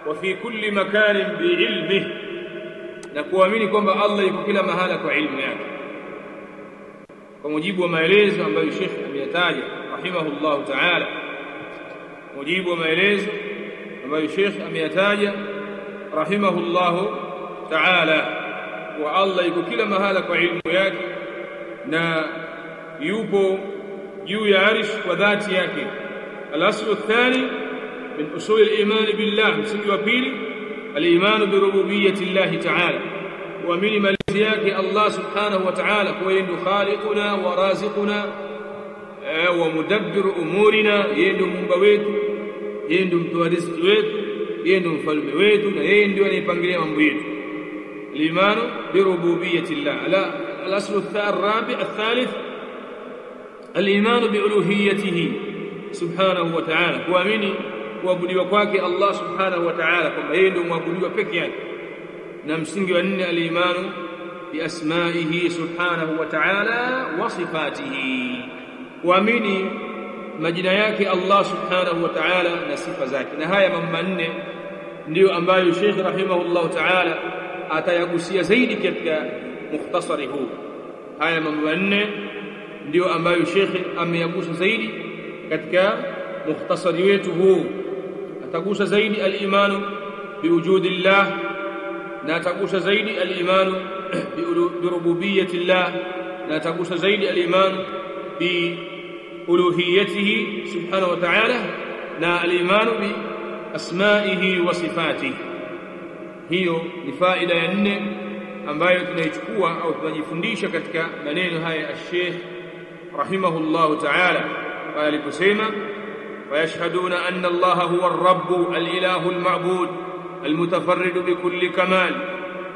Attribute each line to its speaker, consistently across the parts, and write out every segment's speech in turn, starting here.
Speaker 1: وفي كل مكان بعلمه na kuamini kwamba Allah yuko kila mahala kwa ilmu yake kwa mujibu wa maelezo ambayo Sheikh ameyataja rahimahullah ta'ala mujibu wa maelezo ambayo Sheikh ameyataja rahimahullah ta'ala wa Allah yuko kila mahala kwa ilmu yake na yupo juu ya arsh kwa dhati yake al-aslu ath-thani min usul al-iman billah msingi wa pili al-iman bi rububiyyati Allah ta'ala wa min malizi yake Allah subhanahu wa ta'ala kwa yeye ndiye khaliquna wa raziquna wa mudabbir umurina yeye ndiye muumba wetu yeye ndiye mtoa riziki wetu yeye ndiye mfalme wetu na yeye ndiye anayepangilia mambo yetu al-iman bi rububiyyati Allah al-aslu الرابع الثالث الإيمان بألوهيته سبحانه وتعالى kuamini kuabudiwa kwake Allah subhanahu wa ta'ala kwamba yeye ndiye muabudiwa pekee yake na msingi wa nne al-imanu bi asma'ihi subhanahu wa ta'ala wa sifatihi kuamini majina yake Allah subhanahu wa ta'ala na sifa zake na haya mambo manne ndio ambayo Sheikh rahimahullah ta'ala atayagusia zaidi katika mukhtasari huu haya mambo manne ndio ambayo Sheikh ameyagusa zaidi katika mukhtasari wetu huu atagusa zaidi al-imanu biwujudillah na atagusa zaidi al-imanu bi rububiyyatillah na atagusa zaidi al-imanu bi uluhiyyatihi subhanahu wa ta'ala na al-imanu bi asma'ihi wa sifatihi hiyo ni faida ya nne ambayo tunaichukua au tunajifundisha katika maneno haya ya Sheikh rahimahullah ta'ala aliposema ويشهدون أن الله هو الرب الإله المعبود المتفرد بكل كمال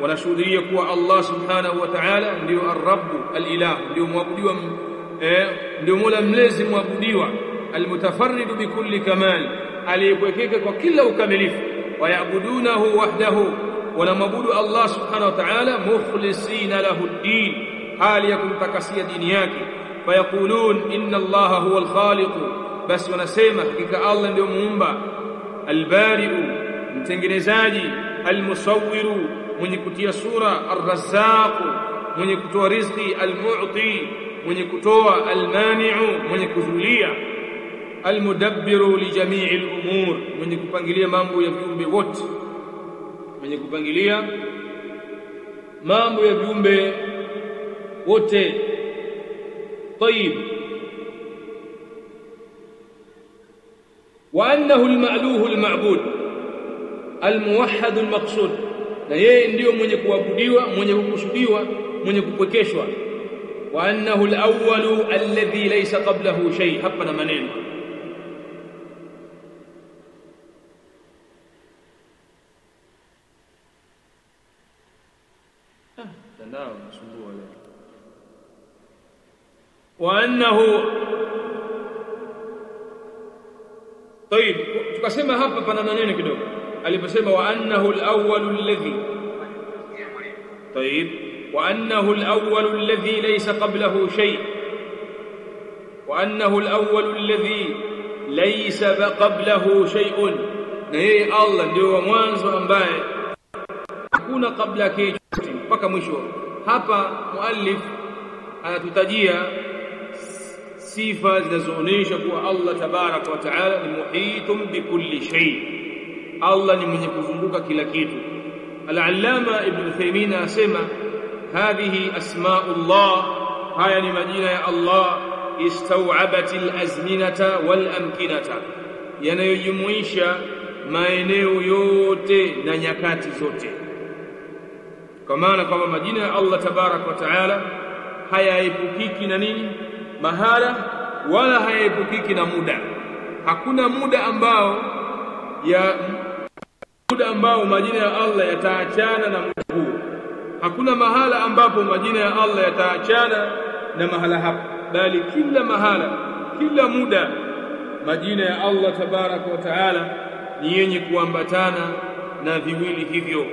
Speaker 1: ونشهدية كوا الله سبحانه وتعالى ndio الرب الإله ndio mwabudiwa ndio mola mlezi mwabudiwa المتفرد بكل كمال aliyepwekeka kwa kila ukamilifu wayabudunahu wahdahu wanamwabudu Allah subhanahu wa ta'ala mukhlisina lahu ad-din hali ya kumtakasia dini yake fayaqulun inna Allah huwa al-khaliq basi wanasema hakika Allah ndio muumba al-bari'u mtengenezaji al-musawwiru mwenye kutia sura ar-razzaq mwenye kutoa riziki al-mu'ti mwenye kutoa al-mani'u mwenye kuzulia al-mudabbiru li jami'i al-umur mwenye kupangilia mambo ya viumbe wote mwenye kupangilia mambo ya viumbe wote طيب وانه المألوه المعبود الموحد المقصود na yeye ndio mwenye kuabudiwa mwenye kukusudiwa mwenye kupwekeshwa wa annahu al-awwalu alladhi laysa qablahu shay hapa na maneno tandao nasumbua leo wa annahu طيب tukasema hapa pana maneno kidogo aliposema wa annahu al-awwal alladhi طيب wa annahu al-awwal alladhi laysa qablahu shay wa annahu al-awwal alladhi laysa qablahu shay'un na yeye Allah ndio wa mwanzo ambaye hakuna kabla yake mpaka mwisho hapa muallif anatutajia sifa zinazoonyesha kuwa Allah tabarak wa taala ni muhitum bikulli shay Allah ni mwenye kuzunguka kila kitu al-allama ibn Taymiyyah asema hadhihi asmaullah haya ni majina ya Allah istaw'abat al-azminata wal amkinata yanayojumuisha maeneo yote na nyakati zote kwa maana kwamba majina ya Allah tabarak wa taala hayaepukiki na nini mahala wala hayaepukiki na muda hakuna muda ambao majina ya Allah yataachana na muda huu hakuna mahala ambapo majina ya Allah yataachana na mahala hapo bali kila mahala kila muda majina ya Allah tabaraka wa taala ni yenye kuambatana na viwili hivyo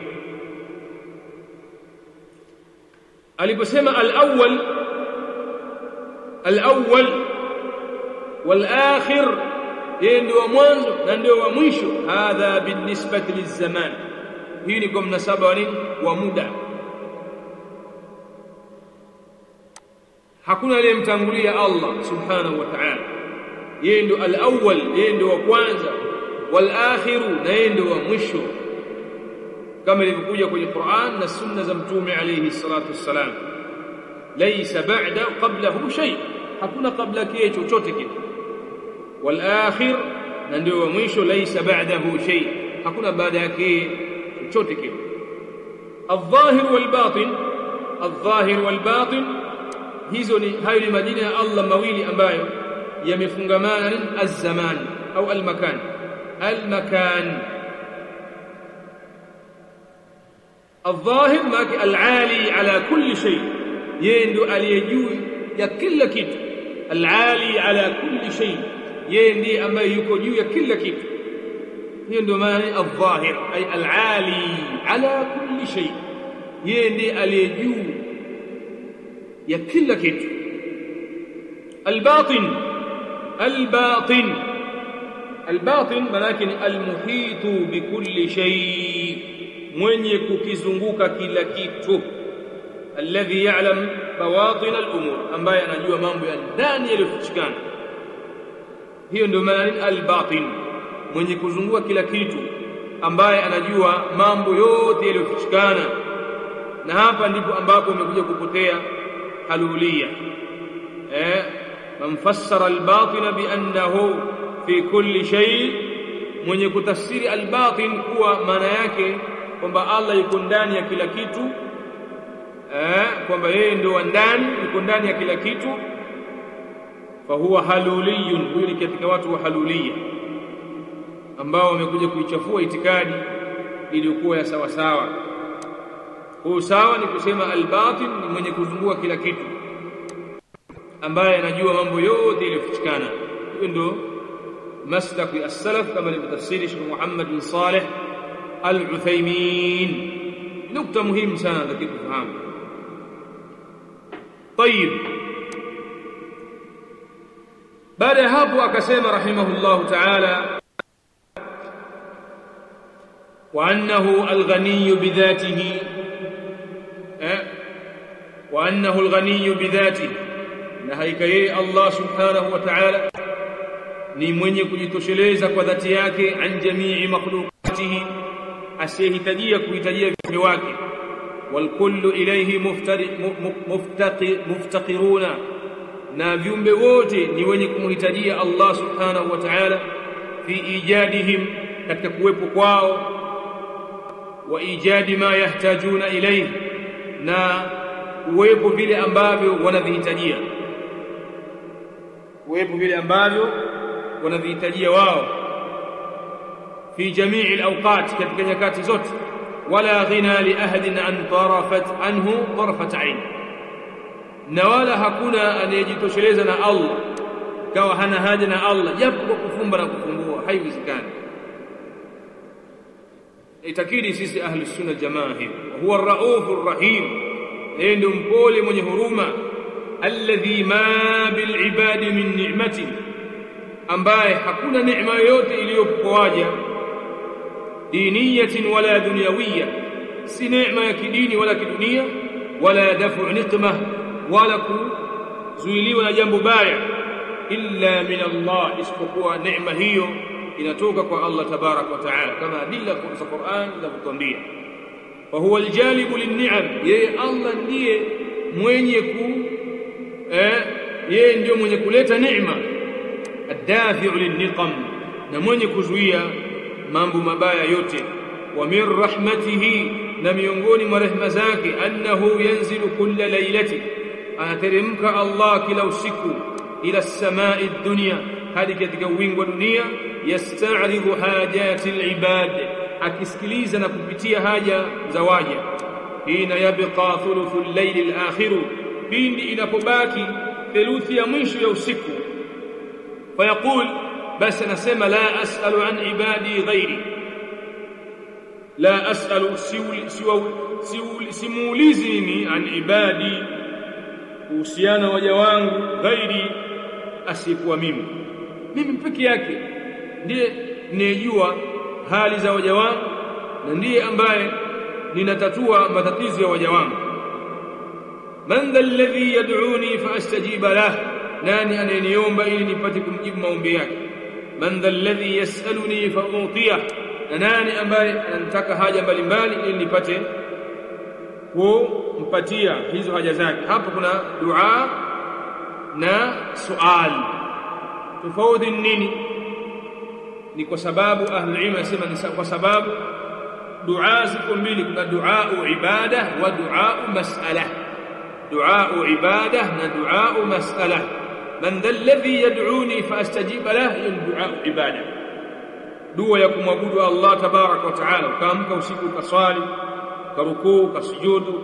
Speaker 1: aliposema al-awwal wal-akhir yeye ndio wa mwanzo na ndio wa mwisho. Hadha binisbati lizaman, hii ni kwa mnasaba wa nini? Wa muda. Hakuna aliyemtangulia Allah subhanahu wa ta'ala. Yeye ndio al-awwal, yeye ndio wa kwanza, wal akhiru, na yeye ndio wa mwisho, kama ilivyokuja kwenye Qur'an na sunna za Mtume alayhi salatu wassalam. Laysa ba'da qablahu shay, hakuna kabla yake chochote kitu. Wal akhir, na ndio wa mwisho. Laysa ba'dahu shay, hakuna baada yake chochote kitu. Al-dhahir wal batin, al-dhahir wal batin, hizo ni hayo ni majina ya Allah mawili ambayo yamefungamana na az-zaman au al-makan. Al-makan al-dhahir maki al-ali ala kulli shay, yeye ndo aliyejuu ya kila kitu. Al-ali ala kulli shay, yeye ndiye ambaye yuko juu ya kila kitu. Hiyo ndio maana al-dhahir, ay al-ali ala kulli shay, yeye ndiye aliyejuu ya kila kitu. Al-batin, al-batin, al-batin malakin al-muhitu bikulli shay, mwenye kukizunguka kila kitu. Alladhi ya'lam bawatin al-umur, ambaye anajua mambo ya ndani yaliyofichikana. Hiyo ndio maana al-batin, mwenye kuzunguka kila kitu, ambaye anajua mambo yote yaliyofichikana. Na hapa ndipo ambapo umekuja kupotea haluliyya. Man fassara al-batin bi annahu fi kulli shay, mwenye kutafsiri al-batin kuwa maana yake kwamba Allah yuko ndani ya kila kitu, kwamba yeye ndio ndani, yuko ndani ya kila kitu, fa huwa haluliyun, huyu ni katika watu wa haluliyya ambao wamekuja kuichafua itikadi iliyokuwa ya sawa sawa. Kwa sawa ni kusema al-batin ni mwenye kuzunguka kila kitu, ambaye anajua mambo yote yaliyofichikana. Hiyo ndio masdaq as-salaf kama alivyotafsiri Sheikh Muhammad bin Saleh Al-Uthaymeen. Nukta muhimu sana za kufahamu. طيب, baada ya hapo akasema rahimahullahu ta'ala, wa annahu al-ghaniy bidhatihi, wa annahu al-ghaniy bidhatihi, na hakika yeye Allah subhanahu wa ta'ala ni mwenye kujitosheleza kwa dhati yake, an jamii makhluqatihi, asiyehitajia kuhitajia viumbe wake. Wal kullu ilayhi muftaqiruna, na viumbe wote ni wenye kumhitajia Allah subhanahu wa ta'ala, fi ijadihim, katika kuwepo kwao, wa ijadi ma yahtajuna ilayhi, na uwepo vile ambavyo wanavihitajia, uwepo vile ambavyo wanavihitajia wao, fi jamii al-awqat, katika nyakati zote. Wala ghina li ahadin an tarafat ain, na wala hakuna anayejitosheleza na Allah kawa hana haja na Allah japo kwa kufumba na kufumbua, haiwezekani. Itakidi sisi ahli sunna jamaa hivi, huwa ar-raufur rahim, yeye ndio mpole mwenye huruma. Alladhi ma bil ibadi min ni'mati, ambaye hakuna neema yoyote iliyopowaja, diniyatin wala dunyawiyya, si neema ya kidini wala kidunia, wala dafu niqma, wala kuzuiliwa na jambo baya, illa min Allah, isipokuwa neema hiyo inatoka kwa Allah tabarak wa taala, kama adilla za Qur'an zinavyotuambia. Fa huwa aljalibu linni'am, yeye Allah ndiye mwenye yeye ndio mwenye kuleta neema. Ad-dafi'u lin-niqam, na mwenye kuzuia mambo mabaya yote. Wa min rahmatihi, na miongoni mwa rehema zake, annahu yanzilu kulla laylati, anateremka Allah kila usiku, ila as-samai ad-dunya, hadi katika wingu wa dunia, yasta'ridhu hajati al-ibad, akisikiliza na kupitia haja za waja. Hina yabqa thuluthu al-layli al-akhir, pindi inapobaki theluthi ya mwisho ya usiku. Fayaqul, basi anasema, la as'alu an ibadi ghairi, la as'alu, simuulizi mimi an ibadi, kuhusiana waja wangu, ghairi, asikuwa mimi peke yake. ndiye ninejua hali za waja wangu na ndiye ambaye ninatatua matatizo ya waja wangu. Man dhal ladhi yad'uni fa astajiba lahu, nani anayeniomba ili nipate kumjibu maombi yake. Man dhal ladhi yas'aluni fa utiyah, nani ambaye anataka haja mbalimbali ili nipate kumpatia hizo haja zake. Hapo kuna dua na sual. Tofauti nini? Ni kwa sababu ahli ilmu yasema ni kwa sababu dua ziko mbili, kuna dua ibada wa dua mas'ala. Dua ibada na dua mas'ala. Man dhal ladhi yad'uni fa astajiba lahu, dua ibada, dua ya kumwabudu Allah tabarak wa taala. Ukaamka usiku ukaswali, ukarukuu, ukasujudu,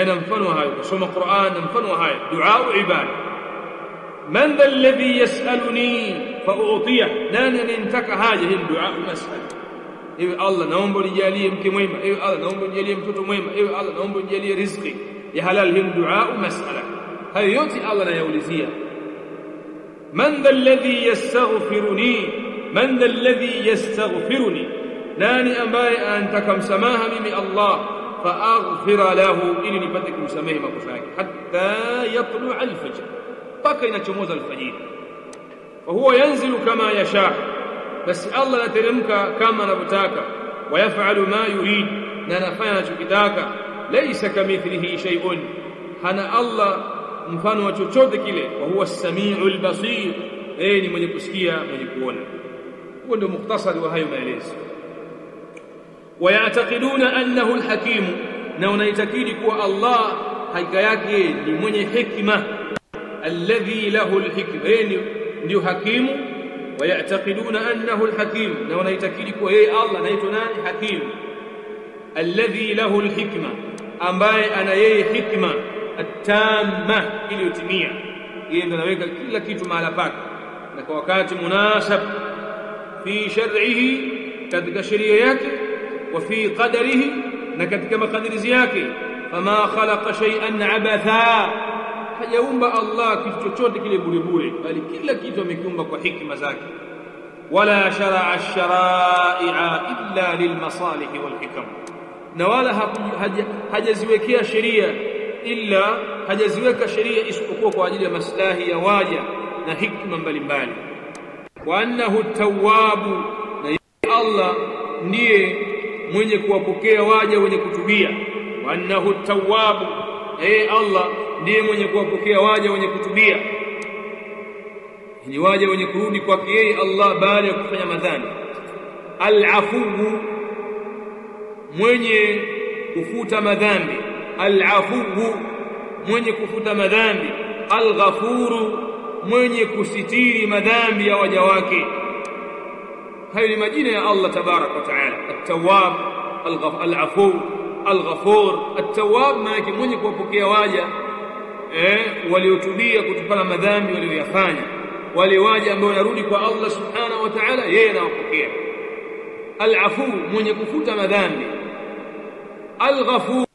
Speaker 1: na mfano hayo, kusoma Qur'an na mfano hayo, dua ibada. Man dhal ladhi yas'aluni fa u'tiyah, nani anitaka haja, hii dua mas'ala. Ewe Allah, naomba unijalie mke mwema. Ewe Allah, naomba unijalie mtoto mwema. Ewe Allah, naomba unijalie riziki ya halal. Hii dua mas'ala. Hayo yote Allah anayaulizia. Man dhal ladhi yastaghfiruni, man dhal ladhi yastaghfiruni, nani ambaye anataka msamaha mimi Allah, fa aghfira lahu, ili nipate kumsamehe makosa yake. Hatta yatlu al-fajr, mpaka inachomoza alfajiri. Fa huwa yanzilu kama yasha, basi Allah anateremka kama anavyotaka. Wa yaf'alu ma yurid, na anafanya anachokitaka. Laysa kamithlihi shay'un, hana Allah mfano wa chochote kile. Wa huwa as-sami'ul basir, ni mwenye kusikia, mwenye kuona. Huo ndio mukhtasari wa hayo maelezo. Wa ya'taqiduna annahu al-hakim, na unaitakidi kuwa Allah hakika yake ni mwenye hikma. Alladhi lahu al-hikma, ndio hakimu. Wa ya'taqiduna annahu al-hakim, na unaitakidi kuwa yeye Allah anaitwa nani? Hakim. Alladhi lahu al-hikma, ambaye ana yeye hikma at-tamma, iliyotimia. Yeye ndiye anaweka kila kitu mahala pake na kwa wakati munasab, fi shar'ihi, katika sheria yake, wa fi qadarihi, na katika makadirizi yake. Fama khalaqa shay'an abatha, hajaumba Allah kitu chochote kile bure bure, bali kila kitu amekiumba kwa hikma zake. Wala shara'a ash-shara'i'a illa lilmasalih walhikam, na wala hajaziwekea sheria illa, hajaziweka sheria isipokuwa kwa ajili ya maslahi ya waja na hikma mbalimbali. Wa annahu at-tawwabu, na Allah ndiye mwenye kuwapokea waja wenye kutubia. Wa annahu at-tawwabu, Allah ndiye mwenye kuwapokea waja wenye kutubia, ni waja wenye kurudi kwake yeye Allah baada ya kufanya madhambi. Al-afu, mwenye kufuta madhambi. Al-afu, mwenye kufuta madhambi. Al-ghafuru, mwenye kusitiri madhambi ya waja wake. Hayo ni majina ya Allah tabarak wa taala. At-tawwab, al-afu, al-ghafur. At-tawwab maana mwenye kuwapokea waja waliotubia kutokana na madhambi waliyofanya. Wale waja ambao wanarudi kwa Allah subhanahu wa ta'ala, yeye anawapokea. Al-afu, mwenye kufuta madhambi. Al-ghafur,